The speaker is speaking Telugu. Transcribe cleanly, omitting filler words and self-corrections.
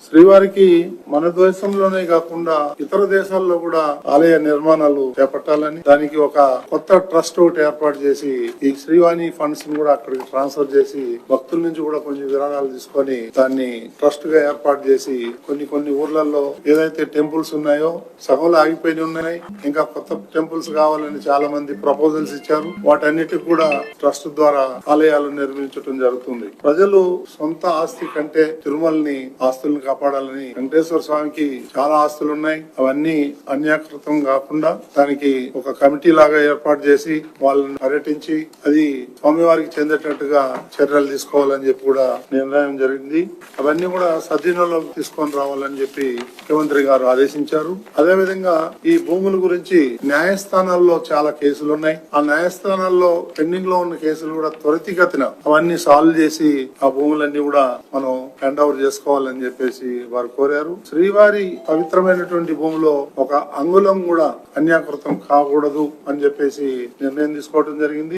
శ్రీవారికి మన దేశంలోనే కాకుండా ఇతర దేశాల్లో కూడా ఆలయ నిర్మాణాలు చేపట్టాలని, దానికి ఒక కొత్త ట్రస్ట్ ఒకటి ఏర్పాటు చేసి ఈ శ్రీవాణి ఫండ్స్ కూడా అక్కడికి ట్రాన్స్ఫర్ చేసి భక్తుల నుంచి కూడా కొన్ని విరాళాలు తీసుకొని దాన్ని ట్రస్ట్ గా ఏర్పాటు చేసి కొన్ని ఊర్లలో ఏదైతే టెంపుల్స్ ఉన్నాయో సగంలో ఆగిపోయి ఉన్నాయి, ఇంకా కొత్త టెంపుల్స్ కావాలని చాలా మంది ప్రపోజల్స్ ఇచ్చారు. వాటన్నిటికి కూడా ట్రస్ట్ ద్వారా ఆలయాలు నిర్మించడం జరుగుతుంది. ప్రజలు సొంత ఆస్తి కంటే తిరుమలని ఆస్తులను కాపాడాలని, వెంకటేశ్వర స్వామికి చాలా ఆస్తులు ఉన్నాయి, అవన్నీ అన్యాకృతం కాకుండా దానికి ఒక కమిటీ లాగా ఏర్పాటు చేసి వాళ్ళని పర్యటించి అది స్వామివారికి చెందేటట్టుగా చర్యలు తీసుకోవాలని చెప్పి కూడా నిర్ణయం జరిగింది. అవన్నీ కూడా సద్వినియోగం తీసుకొని రావాలని చెప్పి ముఖ్యమంత్రి గారు ఆదేశించారు. అదేవిధంగా ఈ భూముల గురించి న్యాయస్థానాల్లో చాలా కేసులు ఉన్నాయి. ఆ న్యాయస్థానాల్లో పెండింగ్ లో ఉన్న కేసులు కూడా త్వరితగతిన అవన్నీ సాల్వ్ చేసి ఆ భూములన్నీ కూడా మనం హ్యాండ్ ఓవర్ చేసుకోవాలని చెప్పేసి వారు కోరారు. శ్రీవారి పవిత్రమైనటువంటి భూమిలో ఒక అంగుళం కూడా అన్యాకృతం కాకూడదు అని చెప్పేసి నిర్ణయం తీసుకోవడం జరిగింది.